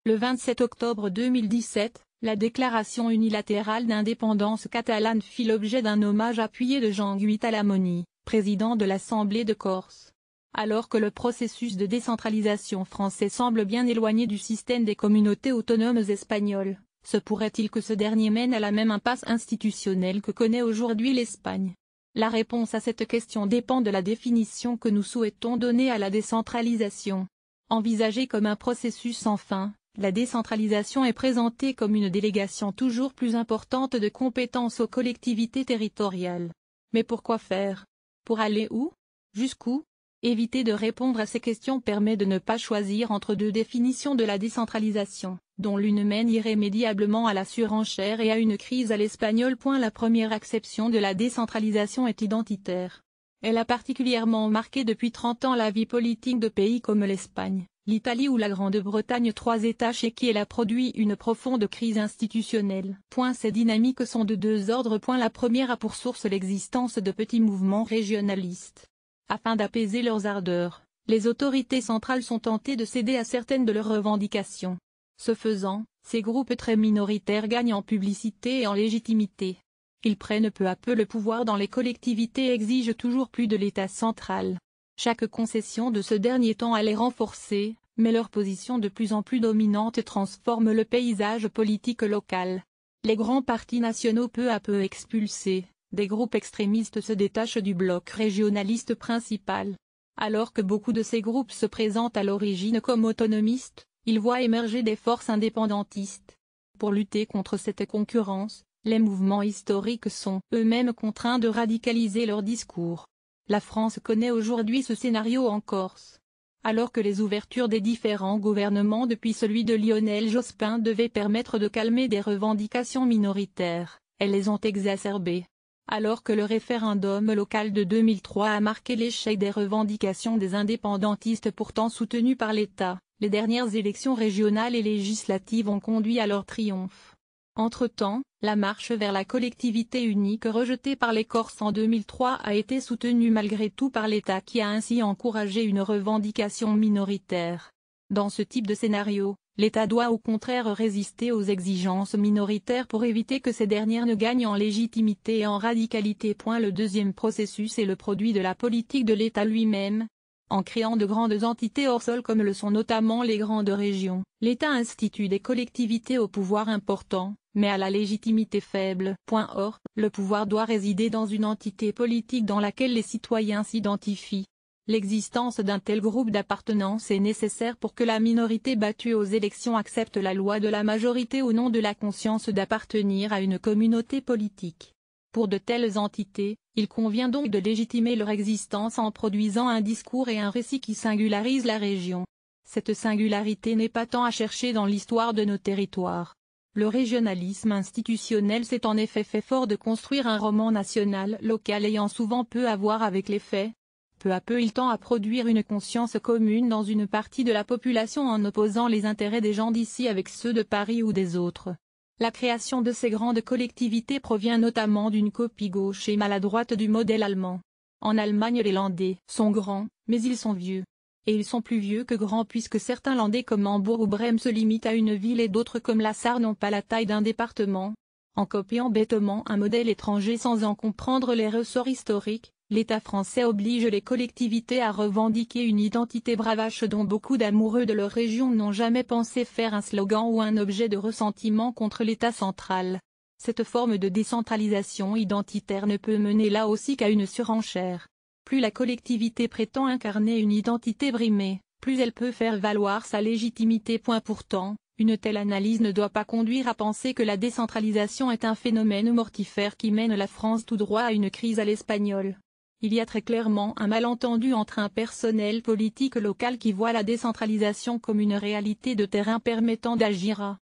Le 27 octobre 2017, la déclaration unilatérale d'indépendance catalane fit l'objet d'un hommage appuyé de Jean-Guy Talamoni, président de l'Assemblée de Corse. Alors que le processus de décentralisation français semble bien éloigné du système des communautés autonomes espagnoles, se pourrait-il que ce dernier mène à la même impasse institutionnelle que connaît aujourd'hui l'Espagne? La réponse à cette question dépend de la définition que nous souhaitons donner à la décentralisation. Envisagée comme un processus sans fin, la décentralisation est présentée comme une délégation toujours plus importante de compétences aux collectivités territoriales. Mais pourquoi faire? Pour aller où? Jusqu'où? Éviter de répondre à ces questions permet de ne pas choisir entre deux définitions de la décentralisation, dont l'une mène irrémédiablement à la surenchère et à une crise à l'espagnol. La première acception de la décentralisation est identitaire. Elle a particulièrement marqué depuis 30 ans la vie politique de pays comme l'Espagne, l'Italie ou la Grande-Bretagne, trois États chez qui elle a produit une profonde crise institutionnelle. Ces dynamiques sont de deux ordres. La première a pour source l'existence de petits mouvements régionalistes. Afin d'apaiser leurs ardeurs, les autorités centrales sont tentées de céder à certaines de leurs revendications. Ce faisant, ces groupes très minoritaires gagnent en publicité et en légitimité. Ils prennent peu à peu le pouvoir dans les collectivités et exigent toujours plus de l'État central. Chaque concession de ce dernier tend à les renforcer, mais leur position de plus en plus dominante transforme le paysage politique local. Les grands partis nationaux peu à peu expulsés, des groupes extrémistes se détachent du bloc régionaliste principal. Alors que beaucoup de ces groupes se présentent à l'origine comme autonomistes, ils voient émerger des forces indépendantistes. Pour lutter contre cette concurrence, les mouvements historiques sont eux-mêmes contraints de radicaliser leur discours. La France connaît aujourd'hui ce scénario en Corse. Alors que les ouvertures des différents gouvernements depuis celui de Lionel Jospin devaient permettre de calmer des revendications minoritaires, elles les ont exacerbées. Alors que le référendum local de 2003 a marqué l'échec des revendications des indépendantistes pourtant soutenues par l'État, les dernières élections régionales et législatives ont conduit à leur triomphe. Entre-temps, la marche vers la collectivité unique rejetée par les Corses en 2003 a été soutenue malgré tout par l'État qui a ainsi encouragé une revendication minoritaire. Dans ce type de scénario, l'État doit au contraire résister aux exigences minoritaires pour éviter que ces dernières ne gagnent en légitimité et en radicalité. Le deuxième processus est le produit de la politique de l'État lui-même. En créant de grandes entités hors sol comme le sont notamment les grandes régions, l'État institue des collectivités au pouvoir important, mais à la légitimité faible. Or, le pouvoir doit résider dans une entité politique dans laquelle les citoyens s'identifient. L'existence d'un tel groupe d'appartenance est nécessaire pour que la minorité battue aux élections accepte la loi de la majorité au nom de la conscience d'appartenir à une communauté politique. Pour de telles entités, il convient donc de légitimer leur existence en produisant un discours et un récit qui singularisent la région. Cette singularité n'est pas tant à chercher dans l'histoire de nos territoires. Le régionalisme institutionnel s'est en effet fait fort de construire un roman national local ayant souvent peu à voir avec les faits. Peu à peu il tend à produire une conscience commune dans une partie de la population en opposant les intérêts des gens d'ici avec ceux de Paris ou des autres. La création de ces grandes collectivités provient notamment d'une copie gauche et maladroite du modèle allemand. En Allemagne les Landais sont grands, mais ils sont vieux. Et ils sont plus vieux que grands puisque certains Landais comme Hambourg ou Brême se limitent à une ville et d'autres comme la Sarre n'ont pas la taille d'un département. En copiant bêtement un modèle étranger sans en comprendre les ressorts historiques, l'État français oblige les collectivités à revendiquer une identité bravache dont beaucoup d'amoureux de leur région n'ont jamais pensé faire un slogan ou un objet de ressentiment contre l'État central. Cette forme de décentralisation identitaire ne peut mener là aussi qu'à une surenchère. Plus la collectivité prétend incarner une identité brimée, plus elle peut faire valoir sa légitimité. Pourtant, une telle analyse ne doit pas conduire à penser que la décentralisation est un phénomène mortifère qui mène la France tout droit à une crise à l'espagnole. Il y a très clairement un malentendu entre un personnel politique local qui voit la décentralisation comme une réalité de terrain permettant d'agir à